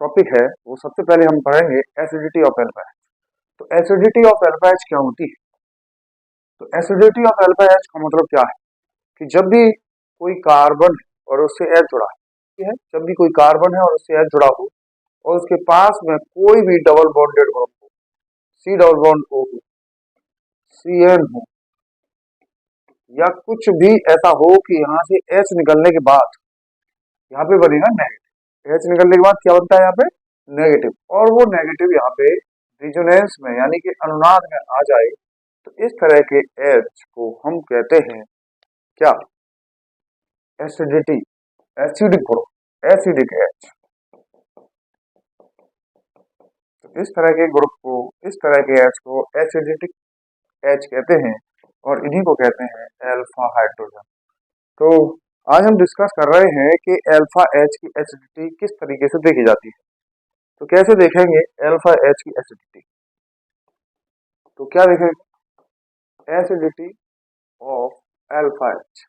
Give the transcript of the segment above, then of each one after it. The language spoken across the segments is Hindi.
टॉपिक है वो सबसे पहले हम पढ़ेंगे एसिडिटी ऑफ अल्फा एच। तो एसिडिटी ऑफ अल्फा एच क्या होती है? तो एसिडिटी ऑफ अल्फा एच का मतलब क्या है कि जब भी कोई कार्बन और उससे एच जुड़ा है, ठीक है, जब भी कोई कार्बन है और उससे एच जुड़ा हो और उसके पास में कोई भी डबल बॉन्डेड ग्रुप हो, सी डबल बॉन्ड ओ हो, सी एन हो, या कुछ भी ऐसा हो कि यहाँ से एच निकलने के बाद यहाँ पे बनेगा नेगेटिव। एच निकलने के बाद क्या बनता है यहाँ पे? नेगेटिव। और वो नेगेटिव यहाँ पे रिजोनेंस में यानी कि अनुनाद में आ जाए तो इस तरह के एच को हम कहते हैं क्या? Acidity, acidic group, acidic H. तो इस तरह के ग्रुप को, इस तरह के एच को एसिडिक एच कहते हैं और इन्हीं को कहते हैं अल्फा हाइड्रोजन। तो आज हम डिस्कस कर रहे हैं कि अल्फा एच की एसिडिटी किस तरीके से देखी जाती है। तो कैसे देखेंगे अल्फा एच की एसिडिटी? तो क्या देखेंगे? Acidity of alpha H.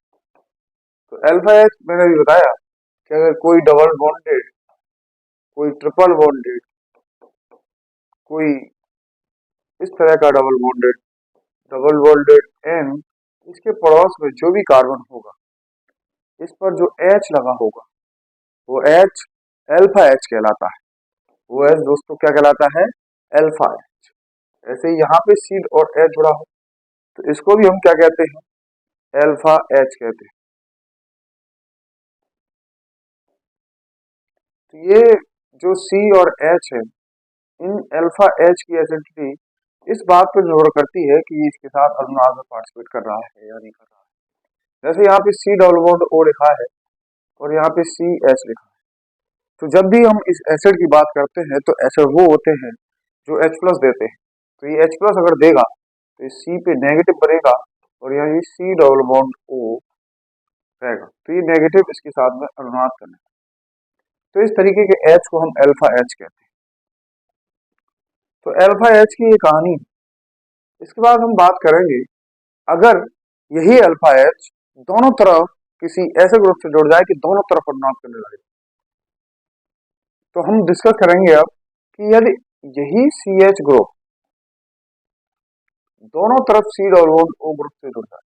तो अल्फा एच मैंने भी बताया कि अगर कोई डबल बॉन्डेड, कोई ट्रिपल बॉन्डेड, कोई इस तरह का डबल बॉन्डेड एन, इसके पड़ोस में जो भी कार्बन होगा इस पर जो एच लगा होगा वो एच अल्फा एच कहलाता है। वो एच दोस्तों क्या कहलाता है? Alpha H. ऐसे ही यहाँ पे सी और एच जुड़ा हो तो इसको भी हम क्या कहते हैं? अल्फा एच कहते हैं। तो ये जो सी और एच है, इन अल्फा एच की एसिडिटी इस बात पर निर्भर करती है कि इसके साथ अनुनाद में पार्टिसिपेट कर रहा है या नहीं कर रहा है। जैसे यहाँ पे सी डबल बॉन्ड ओ लिखा है और यहाँ पे सी एच लिखा है। तो जब भी हम इस एसिड की बात करते हैं तो एसिड वो होते हैं जो H प्लस देते हैं। तो ये H प्लस अगर देगा तो इस C पे नेगेटिव बनेगा और यहाँ ये C डबल बॉन्ड O रहेगा। तो ये नेगेटिव इसके साथ में अनुनाद करने। तो इस तरीके के H को हम अल्फा H कहते हैं। तो अल्फा H की ये कहानी। इसके बाद हम बात करेंगे अगर यही अल्फा H दोनों तरफ किसी ऐसे ग्रुप से जुड़ जाए कि दोनों तरफ अनुनाद करने लगे, तो हम डिस्कस करेंगे अब कि यदि यही CH ग्रुप दोनों तरफ C double bond O group से जुड़ जाए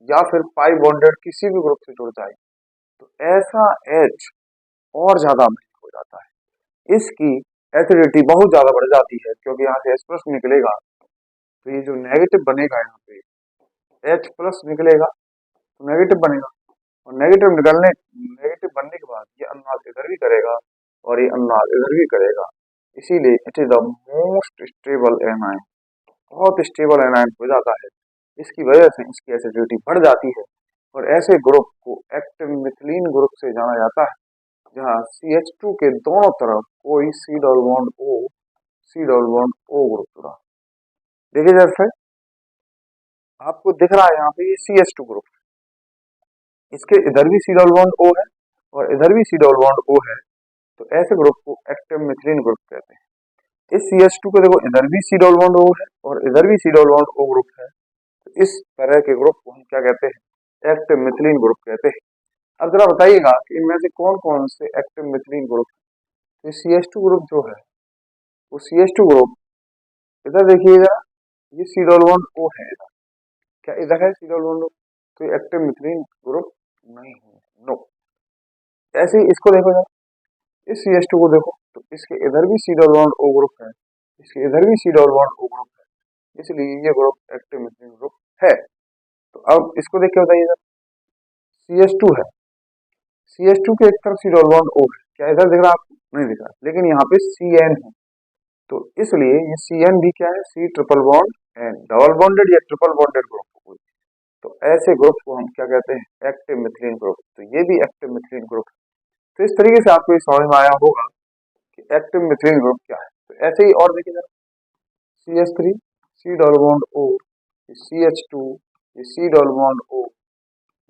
या फिर पाई बॉन्डेड किसी भी ग्रुप से जुड़ जाए तो ऐसा H और ज्यादा अम्लीय हो जाता है। इसकी एसिडिटी बहुत ज्यादा बढ़ जाती है क्योंकि यहाँ से H प्लस निकलेगा तो ये जो नेगेटिव बनेगा यहाँ पे H प्लस निकलेगा तो नेगेटिव बनेगा और नेगेटिव बनने के बाद ये अनुनाद इधर भी करेगा और ये अनुनाद इधर भी करेगा। इसीलिए it is the most stable A9, बहुत स्टेबल एनाइन हो जाता है। इसकी वजह से इसकी एसिडिटी बढ़ जाती है और ऐसे ग्रुप को एक्टिव मिथिलीन ग्रुप से जाना जाता है जहाँ CH2 के दोनों तरफ कोई C double bond O, C double bond O group जुड़ा। देखिए जैसे आपको दिख रहा है यहाँ पे ये CH2 ग्रुप, इसके इधर भी C डबल बॉन्ड O है और इधर भी C डबल बॉन्ड O है। तो ऐसे ग्रुप को एक्टिव मिथिलीन ग्रुप कहते हैं। इस CH2 को देखो इधर भी C डबल बॉन्ड O है और इधर भी C double bond O group है। तो इस तरह के ग्रुप को हम क्या कहते हैं? एक्टिव मिथिलीन ग्रुप कहते हैं। अब जरा बताइएगा कि इनमें से कौन कौन से एक्टिव मिथिलीन ग्रुप है। तो CH2 ग्रुप जो है वो CH2 ग्रुप इधर देखिएगा, ये C डबल बॉन्ड O है इधर। क्या इधर है C डबल बॉन्ड O? तो ये एक्टिव मिथिलीन ग्रुप नहीं है, नो। ऐसे ही इसको देखो जरा, इस CH2 को देखो तो इसके इधर भी C double bond O group है, इसके इधर भी C double bond O group है, इसलिए ये ग्रुप एक्टिव मिथिलीन ग्रुप है। तो अब इसको देख के बताइएगा, CH2 है, CH2 के एक तरफ C डबल बॉन्ड O है, क्या इधर दिख रहा है आपको? नहीं दिख रहा, लेकिन यहाँ पे CN है तो इसलिए ये CN भी क्या है? C triple bond N, double bonded या ट्रिपल बॉन्डेड ग्रुप हो। तो ऐसे ग्रुप को हम क्या कहते हैं? Active methylene group. तो ये भी एक्टिव मिथिलीन ग्रुप है। तो इस तरीके से आपको ये समझ में आया होगा कि एक्टिव मिथिलीन ग्रुप क्या है। तो ऐसे ही और देखिए जरा, CH3, C double bond O, CH2, ये C डबल बॉन्ड O,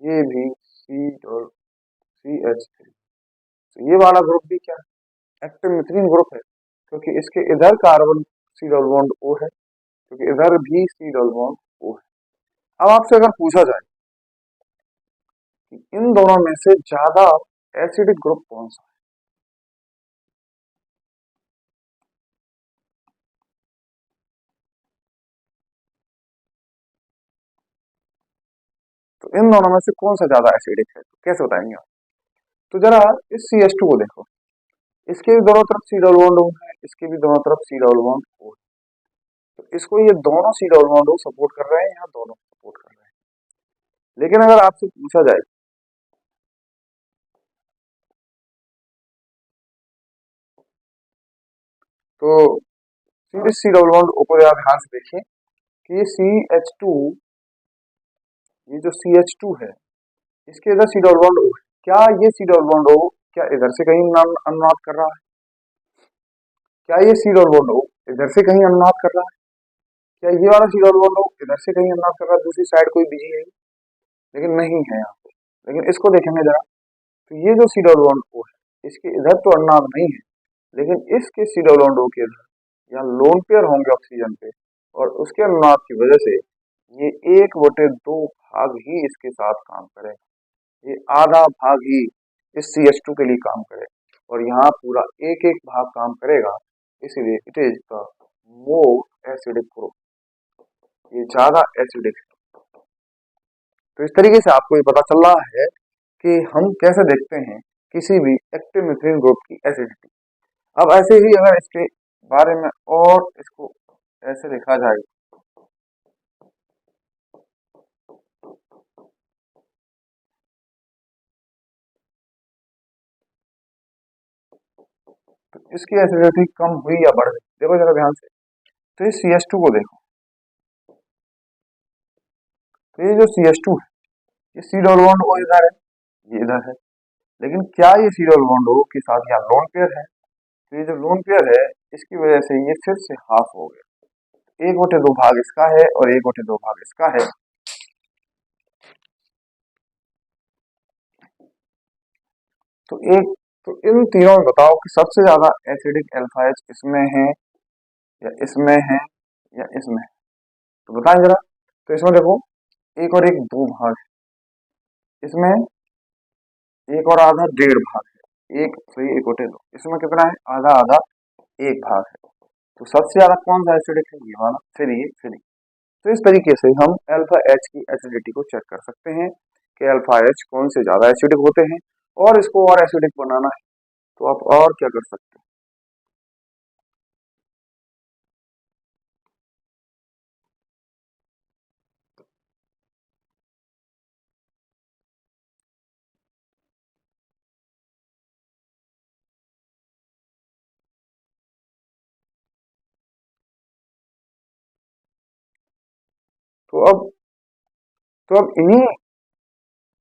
ये भी CH3। तो ये वाला ग्रुप भी क्या है? एक्टिव मिथिलीन ग्रुप है क्योंकि इसके इधर carbon C double bond O है, क्योंकि इधर भी C डबल बॉन्ड O है। अब आपसे अगर पूछा जाए कि इन दोनों में से ज्यादा एसिडिक ग्रुप कौन सा है, तो इन दोनों में से कौन सा ज्यादा एसिडिक है, तो कैसे बताएंगे आप? तो जरा इस CH2 को देखो, इसके भी दोनों तरफ सी डबल बॉन्ड O है, इसके भी दोनों तरफ सी डबल बॉन्ड O है। तो इसको ये दोनों C double bond O support कर रहे हैं, यहाँ दोनों सपोर्ट कर रहे हैं। लेकिन अगर आपसे पूछा जाए तो फिर सी डबल बॉन्ड O को ध्यान से देखिए कि ये CH2, ये जो CH2 है, इसके इधर सी डबल बॉन्ड O है। क्या ये सी डबल बॉन्ड O क्या इधर से कहीं अनुनाद कर रहा है? क्या ये सी डबल बॉन्ड O इधर से कहीं अनुनाद कर रहा है? क्या ये वाला सी डबल बॉन्ड O इधर से कहीं अनुनाद कर रहा है, दूसरी साइड कोई बिजी है? लेकिन नहीं है यहाँ पे। लेकिन इसको देखेंगे जरा, तो ये जो सी डबल बॉन्ड O है, इसके इधर तो अनुनाद नहीं है, लेकिन इसके सी डबल बॉन्ड O के इधर यहाँ लोन पेयर होंगे ऑक्सीजन पे, और उसके अनुनाद की वजह से ये 1/2 भाग ही इसके साथ काम करेगा, ये आधा भाग ही इस CH2 के लिए काम करेगा, और यहाँ पूरा एक एक भाग काम करेगा। इसलिए it is the more acidic group, ये ज्यादा एसिडिक है। तो इस तरीके से आपको ये पता चल रहा है कि हम कैसे देखते हैं किसी भी एक्टिव मिथाइल ग्रुप की एसिडिटी। अब ऐसे ही अगर इसके बारे में और इसको ऐसे देखा जाए, तो इसकी एसिडिटी कम हुई या बढ़ गई, देखो जरा ध्यान से। तो इस CH2 को देखो, तो ये जो CH2 है, ये सी डबल बॉन्ड O इधर है, ये इधर है, लेकिन क्या ये सी डबल बॉन्ड O के साथ यहाँ लोन पेयर है? तो ये जो लोन पेयर है, इसकी वजह से ये फिर से हाफ हो गया, 1/2 भाग इसका है और 1/2 भाग इसका है। तो एक, तो इन तीनों में बताओ कि सबसे ज्यादा एसिडिक अल्फा H इसमें है या इसमें है या इसमें है, तो बताएं जरा। तो इसमें देखो, एक और एक 2 भाग है, इसमें एक और आधा 1.5 भाग है, एक सही 1/2, इसमें कितना है, आधा आधा 1 भाग है। तो सबसे ज्यादा कौन सा एसिडिक है, ये वाला, फिर ये, फिर ये। तो इस तरीके से हम अल्फा H की एसिडिटी को चेक कर सकते हैं कि अल्फा H कौन से ज्यादा एसिडिक होते हैं, और इसको और एसिडिक बनाना है तो आप और क्या कर सकते हैं। तो अब इन्हीं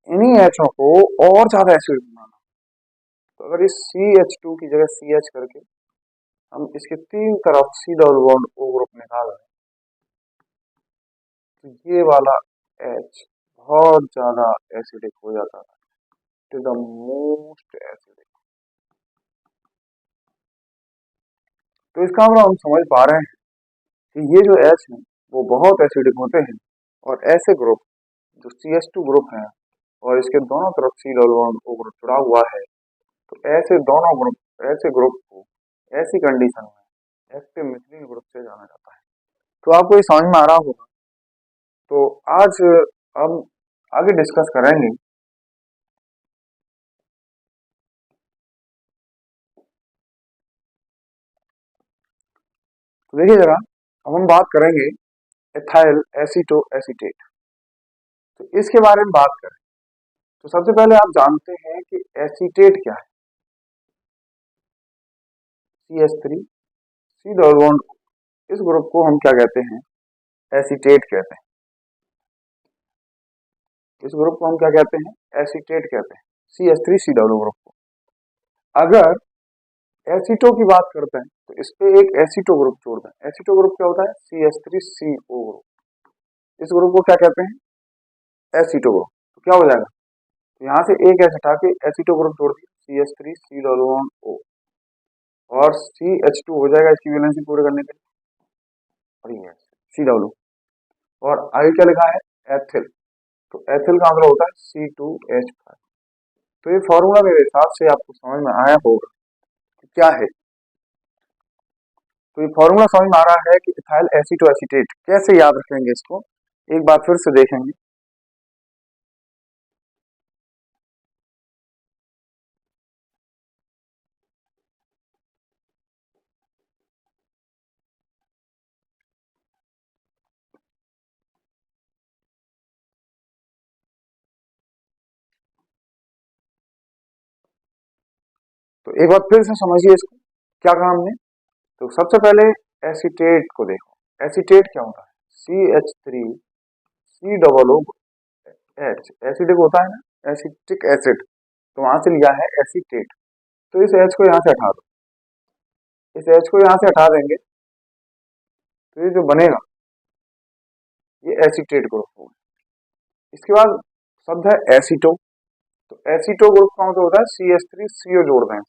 इन्हीं एचओ को और ज्यादा एसिड बनाना, तो अगर इस CH2 की जगह CH करके हम इसके 3 तरफ C double bond O group निकाल दें, तो ये वाला H बहुत ज्यादा एसिडिक हो जाता है, it is the most acidic. तो इसका मतलब हम समझ पा रहे हैं कि ये जो H है वो बहुत एसिडिक होते हैं, और ऐसे ग्रुप जो CH2 ग्रुप है और इसके दोनों तरफ C double bond O group जुड़ा हुआ है, तो ऐसे दोनों ग्रुप, ऐसे ग्रुप को ऐसी कंडीशन में एक्टिव मिथाइल ग्रुप से जाना जाता है। तो आपको ये समझ में आ रहा होगा। तो आज हम आगे डिस्कस करेंगे तो देखिए जरा, अब हम बात करेंगे एथाइल एसीटो एसीटेट। तो इसके बारे में बात करें तो सबसे पहले आप जानते हैं कि एसीटेट क्या है। CH3 सी डबल बॉन्ड, इस ग्रुप को हम क्या कहते हैं, एसीटेट कहते हैं। इस ग्रुप को हम क्या कहते हैं, एसीटेट कहते हैं, CH3 सी डबल ग्रुप को। अगर एसीटो की बात करते हैं तो इस पे एक एसीटो ग्रुप जोड़ दें। एसीटो ग्रुप क्या होता है, CH3CO ग्रुप। इस ग्रुप को क्या कहते हैं, एसीटो ग्रुप। तो क्या हो जाएगा, तो यहाँ से एक एच हटा के एसीटो ग्रुप जोड़ दिया, CH3 सी डबल बॉन्ड O, और CH2 हो जाएगा इसकी वैलेंसी पूरे करने के लिए, और ये सी डबल O, और आगे क्या लिखा है, एथिल। तो एथिल का मतलब होता है C2H5। तो ये फॉर्मूला मेरे हिसाब से आपको समझ में आया होगा कि क्या है। तो ये फॉर्मूला समझ में आ रहा है कि इथाइल एसीटो एसीटेट कैसे याद रखेंगे, इसको एक बार फिर से देखेंगे। तो एक बार फिर से समझिए इसको, क्या कहा हमने। तो सबसे पहले एसीटेट को देखो। एसीटेट क्या होता है, CH3 C H, एसिडिक होता है ना, एसिटिक एसिड, तो वहां से लिया है एसीटेट। तो इस H को यहाँ से हटा दो, इस H को यहाँ से हटा देंगे तो ये जो बनेगा ये एसीटेट ग्रुप होगा। इसके बाद शब्द है एसीटो। तो एसीटो ग्रुप का मतलब होता है CH3CO जोड़ दें,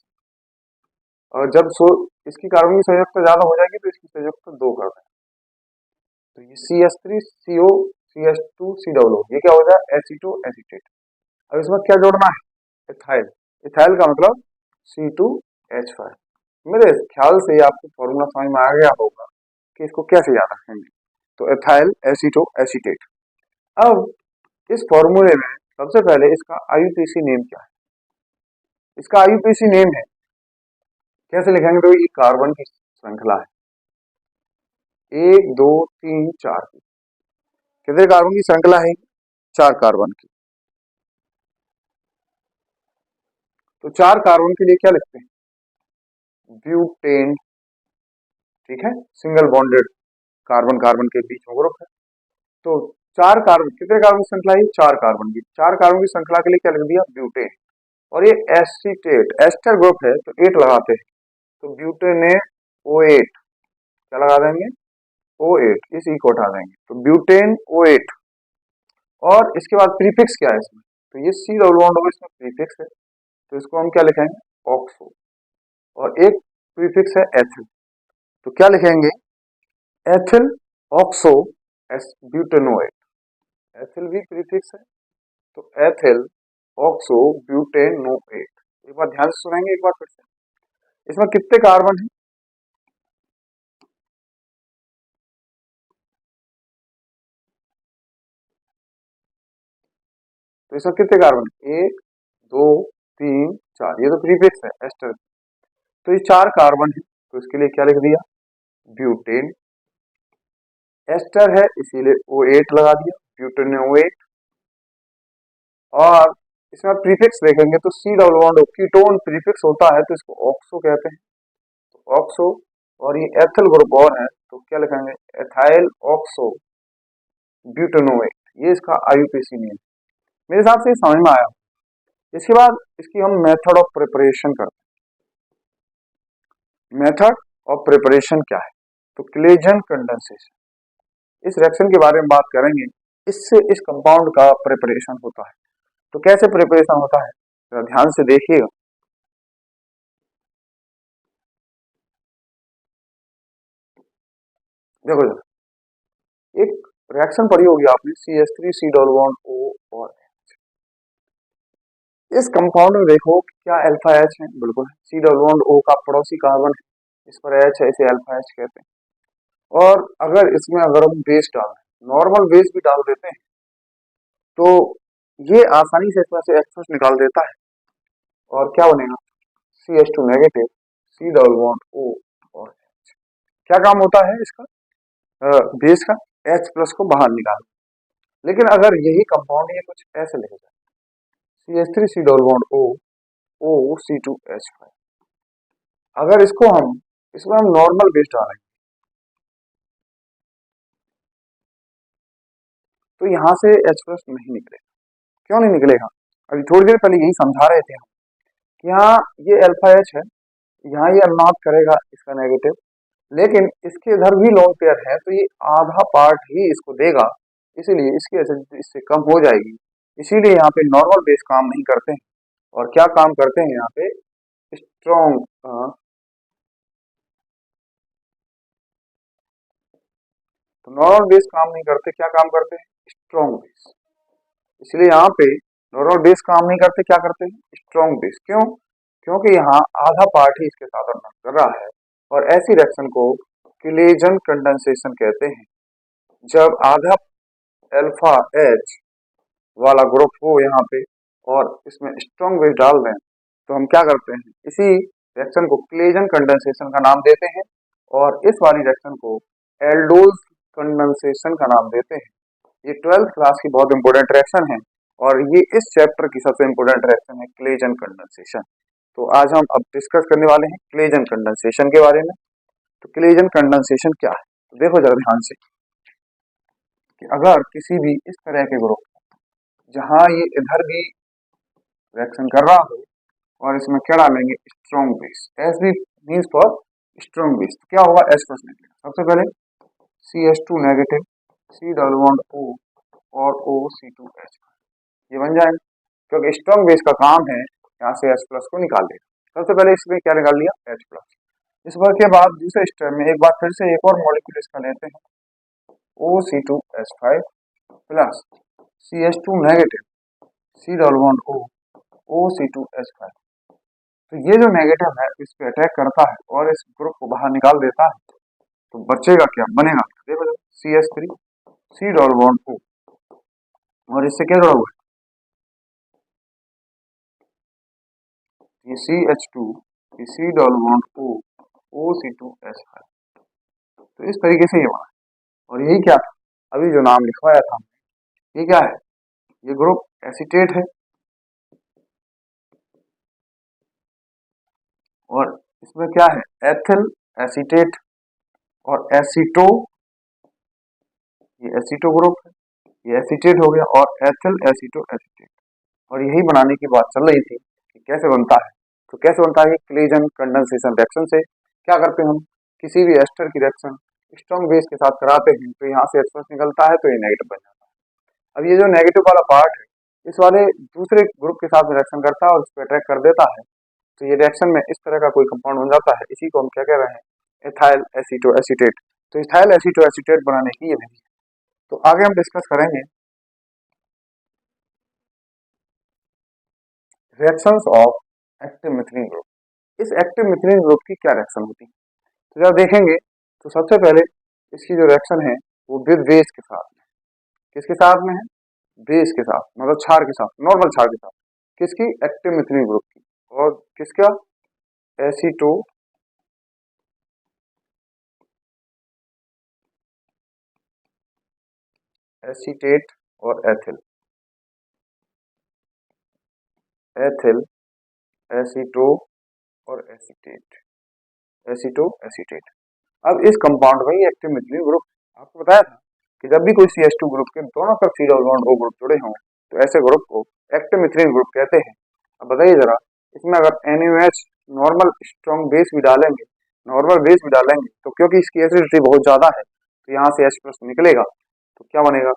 और जब इसकी कार्बनिक संयुक्त ज्यादा हो जाएगी तो इसकी संयुक्त 2 कर दें। तो ये CH3CO CH2C ये क्या हो जाए, एसीटो एसीटेट। अब इसमें क्या जोड़ना है, इथाइल। इथाइल का मतलब C2H5। मेरे ख्याल से आपको फॉर्मूला समझ में आ गया होगा कि इसको कैसे याद रखेंगे। तो इथाइल एसीटो एसीटेट। अब इस फॉर्मूले में सबसे पहले इसका आईयूपीएसी नेम क्या है, इसका आईयूपीएसी नेम है, कैसे लिखेंगे, तो ये कार्बन की श्रृंखला है, 1 2 3 4 की। कितने कार्बन की श्रृंखला है, 4 कार्बन की। तो 4 कार्बन के लिए क्या लिखते हैं, ब्यूटेन। ठीक है, सिंगल बॉन्डेड कार्बन कार्बन के बीच में ग्रुप है। तो 4 कार्बन, कितने कार्बन की श्रृंखला है, 4 कार्बन की। 4 कार्बन की श्रृंखला के लिए क्या लिख दिया, ब्यूटेन। और ये एसीटेट एस्टर ग्रुप है तो 8 लगाते हैं, तो ब्यूटेनेट O8, क्या लगा देंगे, O8, इस ई को हटा देंगे तो ब्यूटेन O8। और इसके बाद प्रीफिक्स क्या है इसमें, तो ये C डबल बॉन्ड इसमें प्रीफिक्स है, तो इसको हम क्या लिखेंगे, ऑक्सो। और एक प्रीफिक्स है एथिल, तो क्या लिखेंगे, एथिल ऑक्सो ब्यूटेनोएट। एथिल भी प्रीफिक्स है, तो एथिल ऑक्सो ब्यूटेनोएट। एक बार ध्यान से सुनेंगे एक बार फिर से, इसमें कितने कार्बन है, तो इसमें कितने कार्बन, 1 2 3 4, ये तो प्रीफिक्स है एस्टर। तो ये 4 कार्बन है, तो इसके लिए क्या लिख दिया, ब्यूटेन। एस्टर है इसीलिए O8 लगा दिया, ब्यूटेनोएट। और इसमें प्रीफिक्स देखेंगे तो C double bond ketone prefix होता है तो इसको ऑक्सो कहते हैं, तो ऑक्सो। और ये एथिल ग्रुप और है तो क्या लिखेंगे, एथाइल ऑक्सो ब्यूटेनोएट। ये इसका आईयूपीएसी नेम। मेरे हिसाब से समझ में आया। इसके बाद इसकी हम मेथड ऑफ प्रिपरेशन करते हैं। मेथड ऑफ प्रिपरेशन क्या है, तो क्लेजन कंडेंसेशन, इस रिएक्शन के बारे में बात करेंगे। इससे इस कंपाउंड का प्रिपरेशन होता है। तो कैसे प्रिपरेशन होता है, तो ध्यान से देखिएगा। देखो एक रिएक्शन पढ़ी होगी आपने, CH3C डबल बॉन्ड O और H। इस कंपाउंड में देखो क्या अल्फा H है, बिल्कुल C डबल बॉन्ड O का पड़ोसी कार्बन है, इस पर H है, इसे अल्फा H कहते हैं। और अगर इसमें अगर हम बेस डाल दें, नॉर्मल बेस भी डाल देते हैं, तो ये आसानी से इसमें से H निकाल देता है। और क्या बनेगा, CH2 negative C double bond O और H। क्या काम होता है इसका, बेस का, H प्लस को बाहर निकाल। लेकिन अगर यही कंपाउंड ये कुछ ऐसे लिखा जाए, CH3C double bond O OC2H5, अगर इसमें हम नॉर्मल बेस डालेंगे तो यहाँ से H प्लस नहीं निकलेगा। क्यों नहीं निकलेगा, अभी थोड़ी देर पहले यही समझा रहे थे हम कि यहाँ ये अल्फा H है, यहाँ ये अनमैच करेगा इसका नेगेटिव, लेकिन इसके इधर भी लोन पेयर है तो ये आधा पार्ट ही इसको देगा, इसीलिए इसकी एसिडिटी इससे कम हो जाएगी। इसीलिए यहाँ पे नॉर्मल बेस काम नहीं करते हैं, और क्या काम करते हैं यहाँ पे, स्ट्रॉन्ग। तो नॉर्मल बेस काम नहीं करते, क्या काम करते हैं, स्ट्रॉन्ग बेस। इसलिए यहाँ पे नॉर्मल बेस काम नहीं करते, क्या करते हैं, स्ट्रॉन्ग बेस। क्यों, क्योंकि यहाँ आधा पार्ट ही इसके साथ अनमैच कर रहा है। और ऐसी रिएक्शन को क्लेजन कंडेंसेशन कहते हैं। जब आधा अल्फा H वाला ग्रुप हो यहाँ पे और इसमें स्ट्रॉन्ग बेस डाल दें, तो हम क्या करते हैं, इसी रिएक्शन को क्लेजन कंडेंसेशन का नाम देते हैं। और इस वाली रिएक्शन को एल्डोज कंडेंसेशन का नाम देते हैं। ये 12th क्लास की बहुत इंपॉर्टेंट रिएक्शन है, और ये इस चैप्टर की सबसे इंपॉर्टेंट रिएक्शन है, क्लेजन कंडेंसेशन। तो आज हम अब डिस्कस करने वाले हैं क्लेजन कंडेंसेशन के बारे में। तो क्लेजन कंडेंसेशन क्या है, तो देखो जरा ध्यान से कि अगर किसी भी इस तरह के ग्रुप जहां ये इधर भी रिएक्शन कर रहा हो और इसमें क्या डालेंगे, strong base, S B means for strong base, तो क्या होगा, एस प्लस निकलेगा। सबसे पहले CH2 negative, C double bond O और OC2H, ये बन जाएगा, क्योंकि स्ट्रॉन्ग बेस का काम है यहाँ से H प्लस को निकाल देगा। सबसे पहले इसमें क्या निकाल लिया, H प्लस। इस बार के बाद दूसरे स्टेप में एक बार फिर से एक और मॉलिक्यूल इसका लेते हैं, OC2H5 plus CH2 negative, C double bond O, OC2H5। तो ये जो नेगेटिव है इस पे अटैक करता है और इस ग्रुप को बाहर निकाल देता है, तो बचेगा क्या, बनेगा, देखो CH3, C double bond O, और इससे क्या जुड़ा हुआ है, ये CH2, ये C double bond O, OC2H5। तो इस तरीके से ये बना, और यही क्या था, अभी जो नाम लिखवाया था, ये क्या है, ये ग्रुप एसीटेट है, और इसमें क्या है, एथिल एसीटेट और एसीटो, ये एसीटो ग्रुप है, ये एसीटेट हो गया, और एथिल एसीटो एसीटेट। और यही बनाने की बात चल रही थी कि कैसे बनता है। तो कैसे बनता है, क्लेजन कंडेंसेशन रिएक्शन से क्या करते हैं हम, किसी भी एस्टर की रिएक्शन स्ट्रॉन्ग बेस के साथ कराते हैं, तो यहाँ से H+ निकलता है, तो ये नेगेटिव बन जाता है। अब ये जो नेगेटिव वाला पार्ट है, इस वाले दूसरे ग्रुप के साथ रिएक्शन करता है और उसको अट्रैक्ट कर देता है, तो ये रिएक्शन में इस तरह का कोई कंपाउंड बन जाता है। इसी को हम क्या कह रहे हैं, एथाइल एसीटो एसीटेट। तो इथाइल एसीटो एसीटेट बनाने की ये विधि है। तो आगे हम डिस्कस करेंगे reactions of active methylene group. इस एक्टिव मिथिलीन ग्रुप की क्या रिएक्शन होती है, तो जब देखेंगे तो सबसे पहले इसकी जो रिएक्शन है वो विद बेस के साथ में, किसके साथ में है, बेस के साथ, मतलब क्षार के साथ, नॉर्मल क्षार के साथ, किसकी, एक्टिव मिथिलीन ग्रुप की, और किसका, एसीटो एसीटेट और एथिल, एथिल एसीटो और एसीटेट, एसीटो एसीटेट। अब इस कंपाउंड में एक्टिव मिथिलीन ग्रुप, आपको बताया था कि जब भी कोई CH2 ग्रुप के दोनों तरफ C double bond O group जुड़े हों, तो ऐसे ग्रुप को एक्टिव मिथिलीन ग्रुप कहते हैं। अब बताइए जरा, इसमें अगर NaOH नॉर्मल स्ट्रॉन्ग बेस भी डालेंगे, नॉर्मल बेस भी डालेंगे, तो क्योंकि इसकी एसिडिटी बहुत ज्यादा है, तो यहाँ से H+ निकलेगा, तो क्या बनेगा,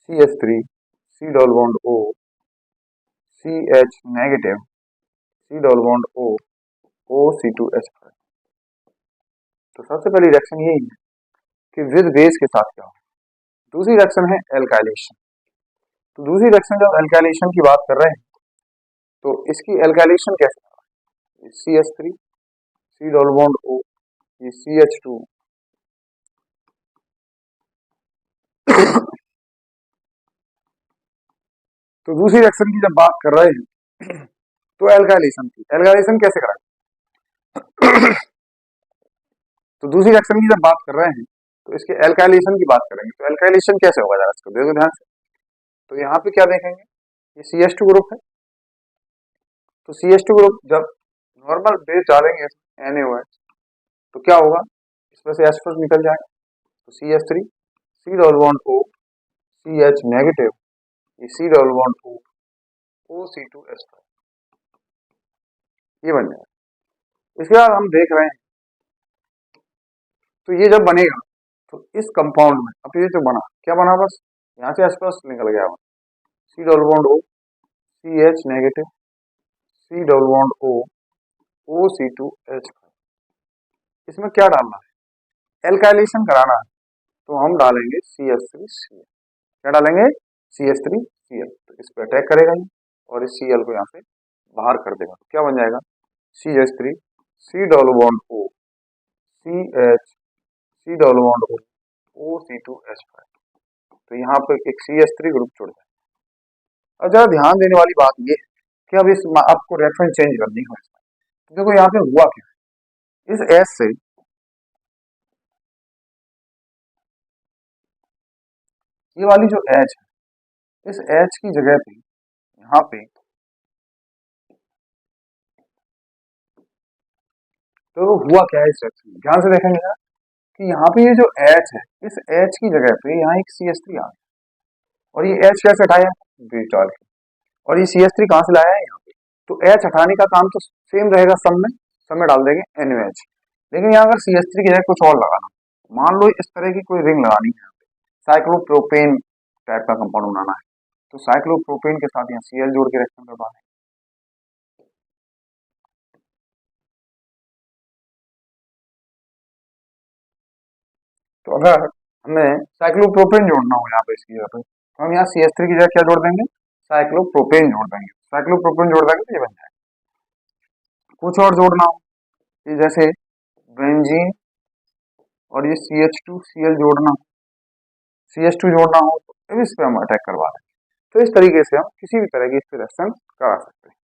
CH3, C double bond O, CH negative, C double bond O, OC2H5। तो सबसे पहली रिएक्शन यही है कि विद बेस के साथ क्या हो। दूसरी रिएक्शन है एल्काइलेशन। तो दूसरी रिएक्शन जब एल्काइलेशन की बात कर रहे हैं, तो इसकी एल्काइलेशन कैसे हो रहा है, CH3, C double bond O, ये CH2 तो दूसरी रिएक्शन की जब बात कर रहे हैं तो एल्काइलेशन की, एल्काइलेशन कैसे कराएं तो दूसरी रिएक्शन की जब बात कर रहे हैं तो इसके एल्काइलेशन की बात करेंगे, तो एल्काइलेशन कैसे होगा जरा इसको देखो ध्यान से। तो यहाँ पे क्या देखेंगे, ये CH2 ग्रुप है, तो CH2 ग्रुप जब नॉर्मल बेस डालेंगे NaOH, तो क्या होगा, इसमें से H+ निकल जाएगा, तो CH3, C double bond O, CH negative, ये C double bond O, OC2H5, ये बन जाएगा। इसके बाद हम देख रहे हैं, तो ये जब बनेगा तो इस कंपाउंड में, अब ये जो बना क्या बना, बस यहाँ से H+ निकल गया, C double bond O, CH negative, C double bond O, OC2H5। इसमें क्या डालना है, एल्काइलेशन कराना है, तो हम डालेंगे CH3Cl। क्या डालेंगे, CH3Cl। तो इस पे अटैक करेगा ये और इस Cl को यहाँ से बाहर कर देगा, तो क्या बन जाएगा, CH3, C double bond O, CH, C double bond O, OC2H5। तो यहाँ पे एक CH3 ग्रुप जुड़ जाए। अब जरा ध्यान देने वाली बात ये है कि अब इस आपको रेफरेंस चेंज करनी है इसमें। तो देखो यहाँ पे हुआ क्या, इस S से ये वाली जो H है, इस H की जगह पे यहाँ पे तो हुआ क्या है इस रिएक्शन में, ध्यान से देखेंगे ना कि यहाँ पे ये जो H है, इस H की जगह पे यहाँ एक CH3 आ गया और ये H कैसे हटाया, ब्रिज डाल के, और ये CH3 कहाँ से लाया है, यहाँ पे। तो H हटाने का काम तो सेम रहेगा, सब में डाल देंगे NaOH, लेकिन यहाँ अगर CH3 की जगह कुछ और लगाना, मान लो इस तरह की कोई रिंग लगानी है, साइक्लोप्रोपेन टाइप का कंपाउंड बनाना है, तो साइक्लोप्रोपेन के साथ यहाँ Cl जोड़ के रिएक्शन करवा दें। तो अगर हमें साइक्लोप्रोपेन जोड़ना हो यहाँ पे इसकी जगह पे, तो हम यहाँ CH3 की जगह क्या जोड़ देंगे, साइक्लोप्रोपेन जोड़ देंगे। साइक्लोप्रोपेन जोड़ देंगे तो ये बन जाएगा। कुछ और जोड़ना हो, ये जैसे बेंजीन और ये CH2Cl जोड़ना, CH2 जोड़ना हो, तो इस पे हम अटैक करवा देंगे। तो इस तरीके से हम किसी भी तरह की इस पे रिएक्शन करा सकते हैं।